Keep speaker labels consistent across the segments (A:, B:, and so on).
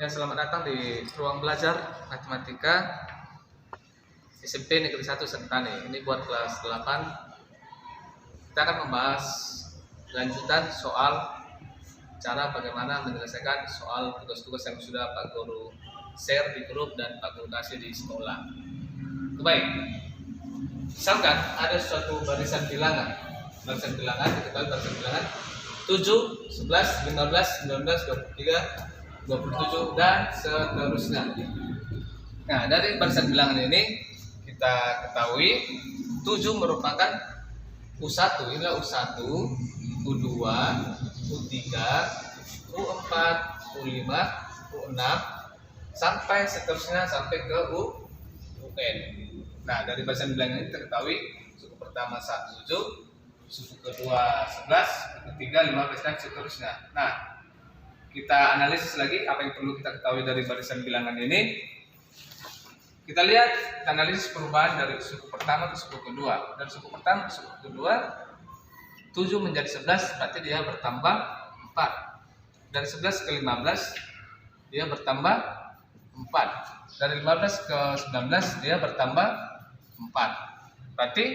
A: Ya, selamat datang di ruang belajar matematika SMP Negeri 1 Sentani. Ini buat kelas 8. Kita akan membahas lanjutan soal cara bagaimana menyelesaikan soal tugas-tugas yang sudah Pak Guru share di grup dan Pak Guru kasih di sekolah. Baik, misalkan ada suatu barisan bilangan. Barisan bilangan, kita tahu barisan bilangan 7, 11, 15, 19, 23, 27 dan seterusnya. Nah, dari barisan bilangan ini kita ketahui 7 merupakan U1, inilah U1, U2, U3, U4, U5, U6 sampai seterusnya sampai ke UN. Nah, dari barisan bilangan ini kita ketahui suku pertama 7, suku kedua 11, ketiga 15 dan seterusnya. Nah, kita analisis lagi apa yang perlu kita ketahui dari barisan bilangan ini. Kita lihat analisis perubahan dari suku pertama ke suku kedua. Dari suku pertama ke suku kedua 7 menjadi 11 berarti dia bertambah 4. Dari 11 ke 15 dia bertambah 4. Dari 15 ke 19 dia bertambah 4. Berarti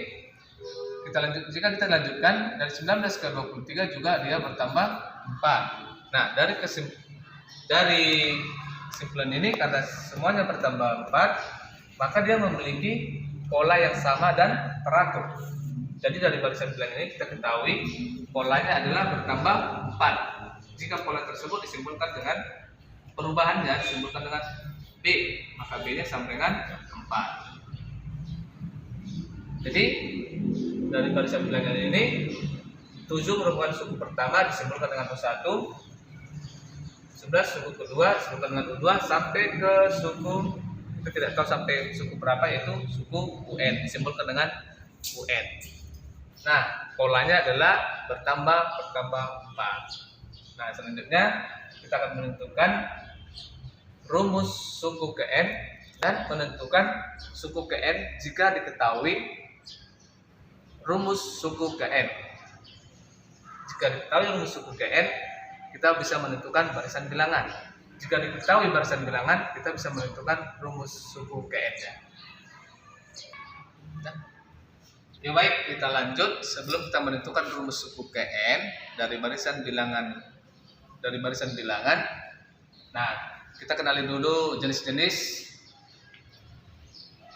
A: jika kita lanjutkan dari 19 ke 23 juga dia bertambah 4. Nah, dari kesimpulan ini karena semuanya bertambah 4, maka dia memiliki pola yang sama dan teratur. Jadi dari barisan bilangan ini kita ketahui polanya adalah bertambah 4. Jika pola tersebut disimpulkan dengan perubahannya disimpulkan dengan B, maka B-nya sama dengan 4. Jadi dari barisan bilangan ini 7 merupakan suku pertama disimpulkan dengan U1, 11 suku kedua disimpulkan dengan U2 sampai ke suku, kita tidak tahu sampai suku berapa, yaitu suku UN disimpulkan dengan UN. Nah, polanya adalah bertambah 4. Nah, selanjutnya kita akan menentukan rumus suku ke N dan menentukan suku ke N jika diketahui rumus suku ke N. Jika diketahui rumus suku ke N, kita bisa menentukan barisan bilangan. Jika diketahui barisan bilangan, kita bisa menentukan rumus suku ke N-nya. Ya baik, kita lanjut. Sebelum kita menentukan rumus suku ke N dari barisan bilangan, nah, kita kenali dulu jenis-jenis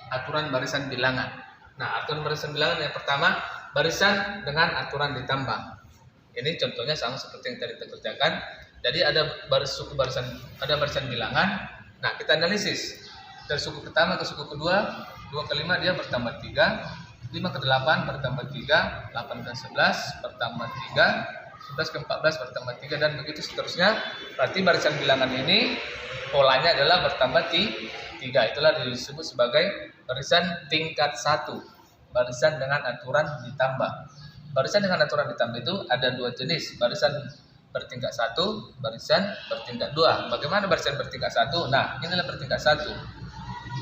A: aturan barisan bilangan. Nah, aturan barisan bilangan yang pertama, barisan dengan aturan ditambah. Ini contohnya sama seperti yang tadi kita kerjakan. Jadi ada barisan bilangan. Nah, kita analisis dari suku pertama ke suku kedua, 2 ke 5 dia bertambah 3, 5 ke 8 bertambah 3, 8 ke 11 bertambah 3, 11 ke 14 bertambah 3 dan begitu seterusnya. Berarti barisan bilangan ini polanya adalah bertambah 3. Itulah disebut sebagai barisan tingkat 1. Barisan dengan aturan ditambah. Barisan dengan aturan ditambah itu ada 2 jenis, barisan bertingkat 1, barisan bertingkat 2. Bagaimana barisan bertingkat 1? Nah, inilah bertingkat 1.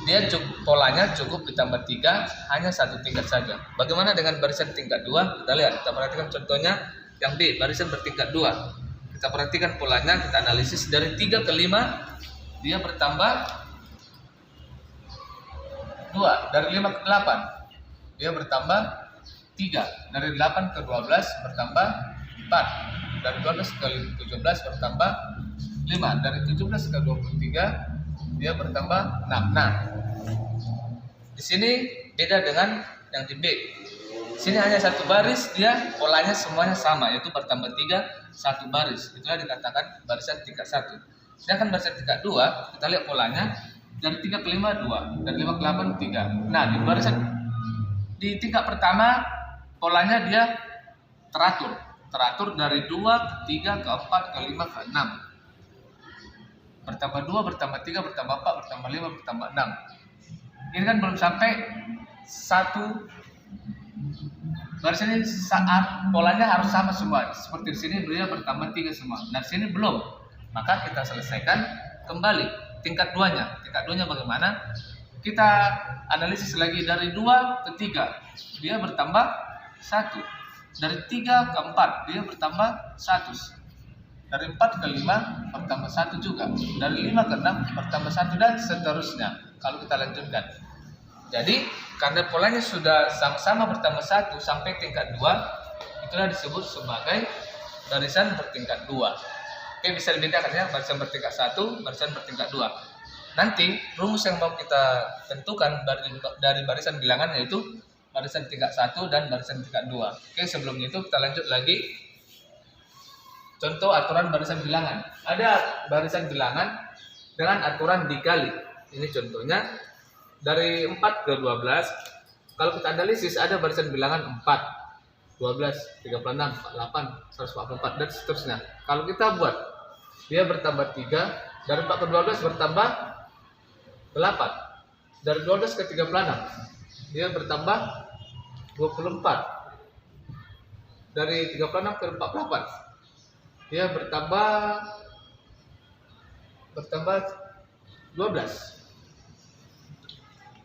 A: Dia polanya cukup ditambah 3, hanya 1 tingkat saja. Bagaimana dengan barisan tingkat 2? Kita lihat, kita perhatikan contohnya yang B, barisan bertingkat 2. Kita perhatikan polanya, kita analisis dari 3 ke 5 dia bertambah 2, dari 5 ke 8 dia bertambah 3, dari 8 ke 12 bertambah 4, dari 12 ke 17 bertambah 5, dari 17 ke 23 dia bertambah 6. Nah, di sini beda dengan yang di B. Di sini hanya 1 baris, dia polanya semuanya sama, yaitu bertambah 3, 1 baris. Itulah dikatakan barisan tingkat 1. Sedangkan barisan tingkat 2, kita lihat polanya dari 3 ke 5 2, dari 5 ke 8 3. Nah, di tingkat pertama polanya dia teratur dari 2 ke 3 ke 4 ke 5 ke 6. Bertambah 2, bertambah 3, bertambah 4, bertambah 5, bertambah 6. Ini kan belum sampai 1 barisan ini, saat polanya harus sama semua. Seperti di sini dia bertambah 3 semua. Nah, di sini belum. Maka kita selesaikan kembali tingkat 2-nya. Tingkat 2-nya bagaimana? Kita analisis lagi dari 2 ke 3. Dia bertambah 1. Dari 3 ke 4 dia bertambah 1. Dari 4 ke 5 bertambah bertambah 1 juga. Dari 5 ke 6 bertambah 1 dan seterusnya. Kalau kita lanjutkan. Jadi karena polanya sudah sama-sama bertambah 1 sampai tingkat 2, itulah disebut sebagai barisan bertingkat 2. Oke, bisa dibedakan ya, barisan bertingkat 1, barisan bertingkat 2. Nanti rumus yang mau kita tentukan dari barisan bilangan yaitu barisan tingkat 1 dan barisan tingkat 2. Oke, sebelum itu kita lanjut lagi. Contoh aturan barisan bilangan. Ada barisan bilangan dengan aturan dikali. Ini contohnya dari 4 ke 12. Kalau kita analisis ada barisan bilangan 4, 12, 36, 48, 144 dan seterusnya. Kalau kita buat dia bertambah 3, dari 4 ke 12 bertambah 8. Dari 12 ke 36 dia bertambah 24. Dari 36 ke 48 dia bertambah 12.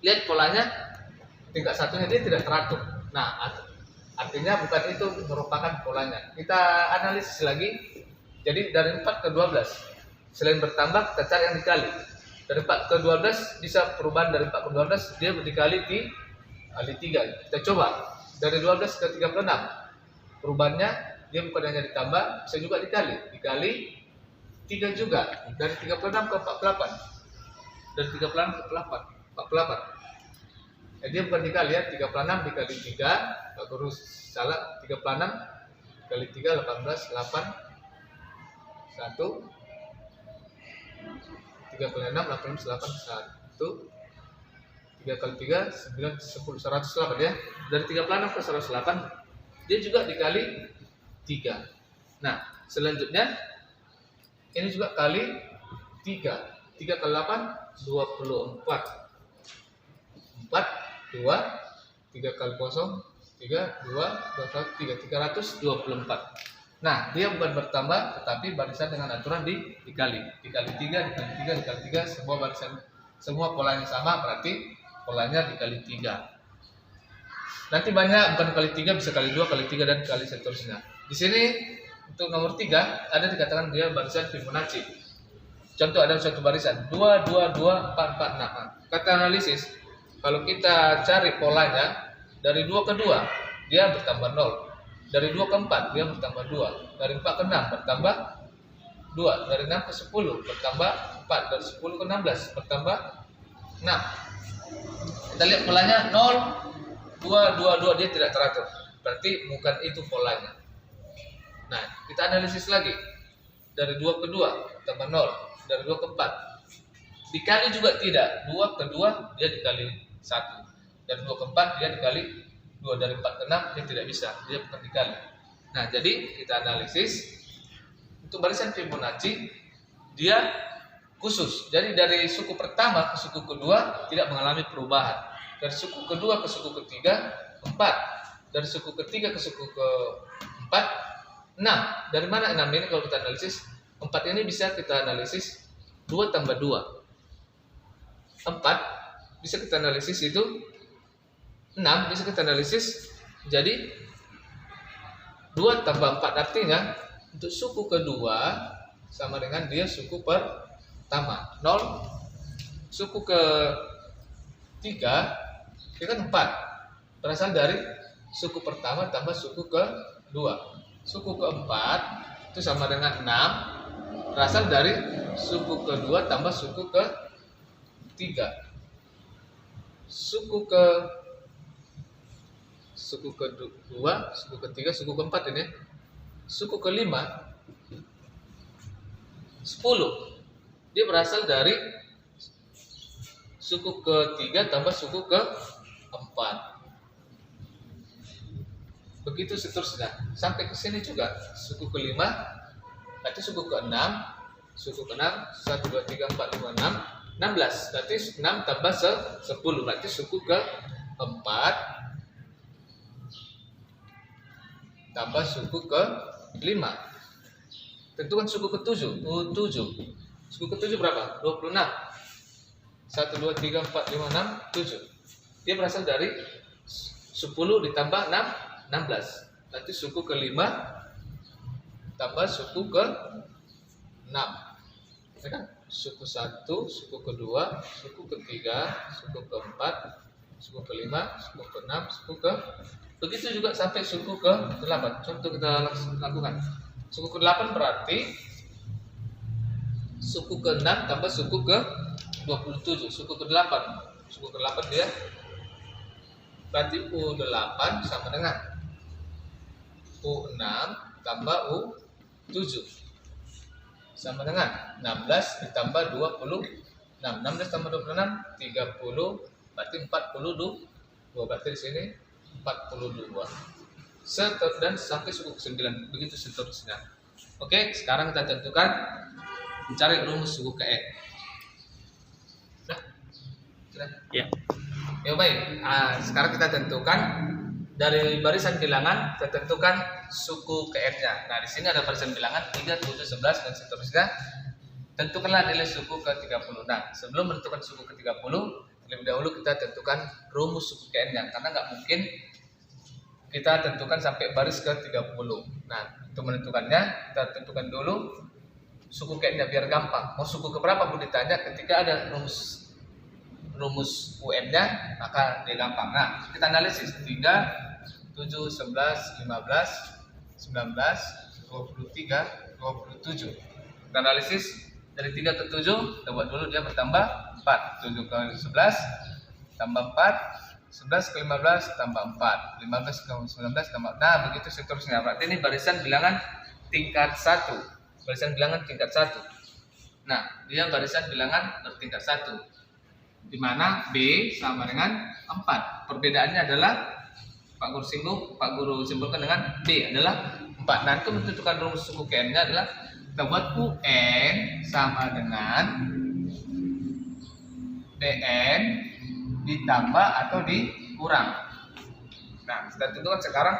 A: Lihat polanya, tingkat satunya dia tidak teratur. Nah, artinya bukan itu merupakan polanya. Kita analisis lagi. Jadi dari 4 ke 12 selain bertambah kita cari yang dikali. Dari 4 ke 12 bisa perubahan dari 4 ke 12 dia dikali kali 3. Kita coba dari 12 ke 36 perubahannya dia bukan hanya ditambah, bisa juga dikali 3 juga. Dari 36 ke 48, dari 36 ke 48. Dia bukan dikali ya, 36 dikali 3, terus salah, 36 dikali 3, 18, 8, 1, 3 kali 6, 18, 8, 1, 3 kali 3, 9, 10, 108 ya. Dari 36 ke 108 dia juga dikali 3. Nah, selanjutnya ini juga kali 3. 3 kali 8, 24. 4, 2, 3 kali 0, 3, 2, 3, 324. Nah, dia bukan bertambah, tetapi barisan dengan aturan dikali 3, dikali 3, semua barisan, semua polanya sama, berarti polanya dikali 3. Nanti banyak, bukan kali 3, bisa kali 2, kali 3, dan kali seterusnya. Di sini, untuk nomor 3, ada dikatakan dia barisan Fibonacci. Contoh ada suatu barisan, 2, 2, 2, 4, 4, 6. Nah, kata analisis, kalau kita cari polanya, dari 2 ke 2, dia bertambah 0. Dari 2 ke 4, dia bertambah 2. Dari 4 ke 6, bertambah 2. Dari 6 ke 10, bertambah 4. Dari 10 ke 16, bertambah 6. Kita lihat polanya 0, 2, 2, 2, dia tidak teratur. Berarti bukan itu polanya. Nah, kita analisis lagi. Dari 2 ke 2, tambah 0. Dari 2 ke 4. Dikali juga tidak. 2 ke 2, dia dikali 1. Dari 2 ke 4, dia dikali 2. Dari 4 ke 6, dia tidak bisa. Dia bukan dikali. Nah, jadi kita analisis. Untuk barisan Fibonacci, dia khusus. Jadi dari suku pertama ke suku kedua, tidak mengalami perubahan. Dari suku kedua ke suku ketiga, 4. Dari suku ketiga ke suku keempat, 6. Dari mana 6 ini kalau kita analisis? 4 ini bisa kita analisis 2 tambah 2. 4 bisa kita analisis itu 6 bisa kita analisis jadi 2 tambah 4. Artinya untuk suku kedua sama dengan dia suku pertama 0. Suku ketiga itu kan 4 berasal dari suku pertama tambah suku kedua. Suku keempat itu sama dengan 6 berasal dari suku kedua tambah suku ketiga. Suku kedua, suku ketiga, suku keempat ini. Suku kelima 10. Dia berasal dari suku ketiga tambah suku keempat. Begitu seterusnya sampai ke sini juga. Suku kelima, berarti suku keenam, suku keenam 1, 2, 3, 4, 5, 6, 16. Berarti 6 tambah 10, berarti suku keempat tambah suku kelima. Tentukan suku ketujuh. 7. Suku ketujuh berapa? 26. 1, 2, 3, 4, 5, 6, 7. Dia berasal dari 10 ditambah 6, 16. Berarti suku kelima tambah suku ke 6. Ya kan? Suku 1, suku kedua, suku ketiga, suku keempat, suku kelima, suku keenam, suku ke begitu juga sampai suku ke-8. Contoh kita lakukan. Suku ke-8 berarti suku ke-6 tambah suku ke-27. Suku ke-8. Suku ke-8 dia berarti U8 sama dengan U6 tambah U7 sama dengan 16 ditambah 26. 16 tambah 26 30, berarti 42. Berarti di sini 42. Dan sampai suku ke-9, begitu seterusnya. Oke, sekarang kita tentukan mencari rumus suku ke N. Nah, sudah.
B: Ya.
A: Ya baik. Sekarang kita tentukan dari barisan bilangan, kita tentukan suku ke N-nya. Nah, di sini ada barisan bilangan 3, 7, 11 dan seterusnya. Tentukanlah nilai suku ke-30. Nah, sebelum menentukan suku ke-30, terlebih dahulu kita tentukan rumus suku ke N-nya, karena nggak mungkin kita tentukan sampai baris ke-30. Nah, untuk menentukannya, kita tentukan dulu suku ke N-nya biar gampang. Mau suku ke berapa pun ditanya, ketika ada rumus UN-nya, maka dia gampang. Nah, kita analisis 3, 7, 11, 15, 19, 23, 27. Kita analisis dari 3 ke 7, kita buat dulu dia bertambah 4. 7 ke 11 tambah 4, 11 ke 15 tambah 4, 15 ke 19 tambah. Nah, begitu seterusnya. Berarti ini barisan bilangan tingkat 1. Barisan bilangan tingkat 1. Nah, dia barisan bilangan bertingkat 1. Di mana B sama dengan 4. Perbedaannya adalah Pak Guru simpulkan dengan B adalah 4. Nah, untuk menentukan rumus suku KN-nya adalah kita buat UN sama dengan BN ditambah atau dikurang. Nah, kita tentukan sekarang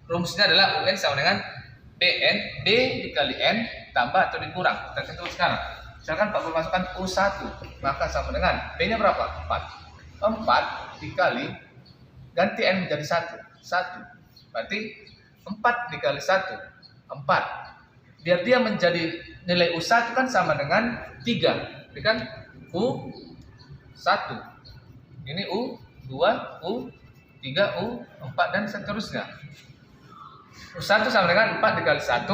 A: rumusnya adalah UN sama dengan BN, B dikali N tambah atau dikurang. Kita tentukan sekarang. Misalkan Pak Guru masukkan U1, maka sama dengan B-nya berapa? 4. 4 dikali ganti N menjadi 1. 1. Berarti 4 dikali 1, 4. Biar dia menjadi nilai U1 kan sama dengan 3. Ini kan U1. Ini U2, U3, U4 dan seterusnya. U1 sama dengan 4 dikali 1.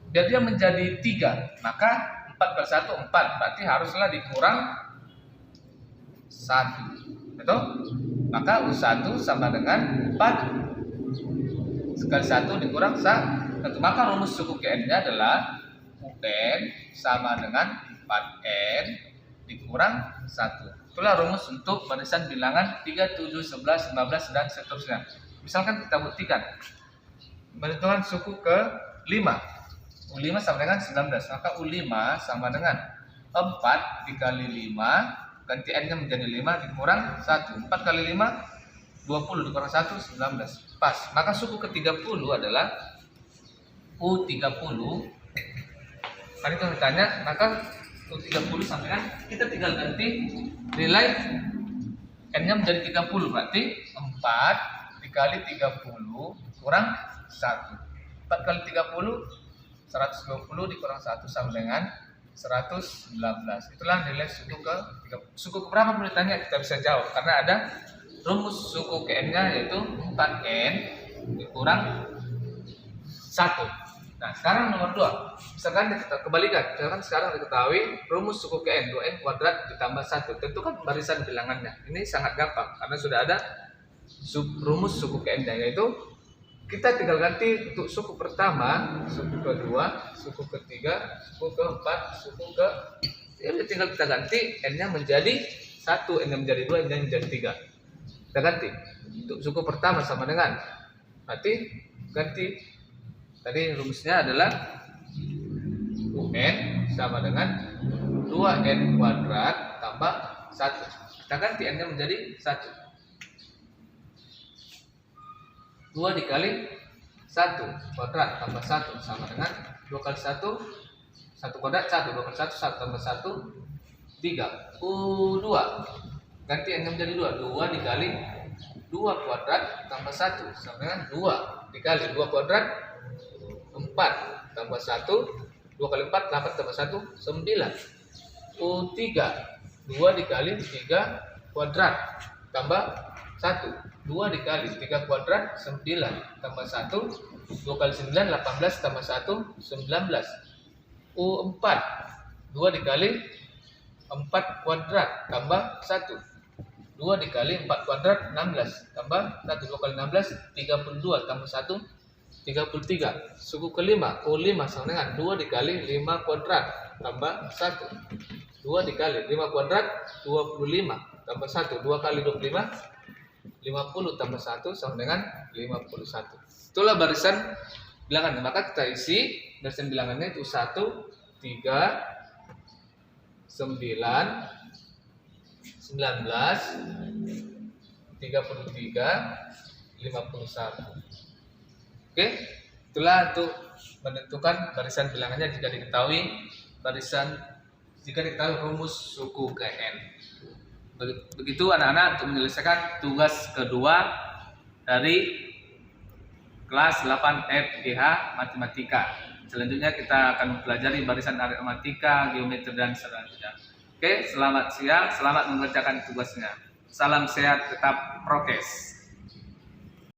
A: Biar dia menjadi 3. Maka 4 kali 1, 4. Berarti haruslah dikurang 1. Betul? Maka U1 sama dengan 4 sekali 1 dikurang 1. Maka rumus suku KN-nya adalah UN sama dengan 4N dikurang 1. Itulah rumus untuk barisan bilangan 3, 7, 11, 15 dan seterusnya. Misalkan kita buktikan menentukan suku ke-5. U5 sama dengan 19. Maka U5 sama dengan 4 dikali 5, ganti N-nya menjadi 5 dikurang 1. 4 kali 5 20 dikurang 1 19. Pas. Maka suku ke-30 adalah U30. Kan itu ditanya, maka U30 sama dengan kita tinggal ganti nilai N-nya menjadi 30. Berarti 4 dikali 30 kurang 1. 4 kali 30 120 dikurang 1 sama dengan 119. Itulah nilai suku ke-30. Suku ke berapa pun ditanya kita bisa jawab karena ada rumus suku ke N-nya yaitu 4N dikurang 1. Nah, sekarang nomor 2. Misalkan kita kebalikan. Misalkan sekarang diketahui rumus suku ke N, 2N kuadrat ditambah 1. Tentukan barisan bilangannya. Ini sangat gampang karena sudah ada rumus suku ke N-nya, yaitu kita tinggal ganti untuk suku pertama, suku kedua, suku ketiga, suku keempat, suku ke ini tinggal kita ganti N-nya menjadi 1, N-nya menjadi 2, N-nya menjadi 3. Kita ganti. Untuk suku pertama sama dengan berarti ganti tadi rumusnya adalah UN sama dengan 2N kuadrat tambah 1. Kita ganti N-nya menjadi 1. 2 dikali 1 kuadrat tambah 1 sama dengan 2 kali 1 1 kuadrat 1, 2 kali 1 1 tambah 1 3. U2 ganti N-nya menjadi 2. 2 dikali 2 kuadrat tambah 1 sama dengan 2 dikali 2 kuadrat 4 tambah 1, 2 kali 4 8 tambah 1 9. U3. 2 dikali 3 kuadrat tambah 1. 2 dikali 3 kuadrat 9 tambah 1. 2 kali 9 18 tambah 1 19. U4. 2 dikali 4 kuadrat tambah 1. 2 dikali 4 kuadrat 16 tambah 1. 2 kali 16 32 tambah 1 33. Suku kelima U5 sama dengan 2 dikali 5 kuadrat tambah 1. 2 dikali 5 kuadrat 25 tambah 1. 2 kali 25 50 tambah 1 sama dengan 51. Itulah barisan bilangan. Maka kita isi barisan bilangannya itu 1 3 9 19 33 51. Oke, itulah untuk menentukan barisan bilangannya jika diketahui rumus suku KN. Begitu anak-anak untuk menyelesaikan tugas kedua dari kelas 8 FGH Matematika. Selanjutnya kita akan mempelajari barisan aritmatika, geometri dan selanjutnya. Oke, selamat siang, selamat mengerjakan tugasnya. Salam sehat, tetap prokes.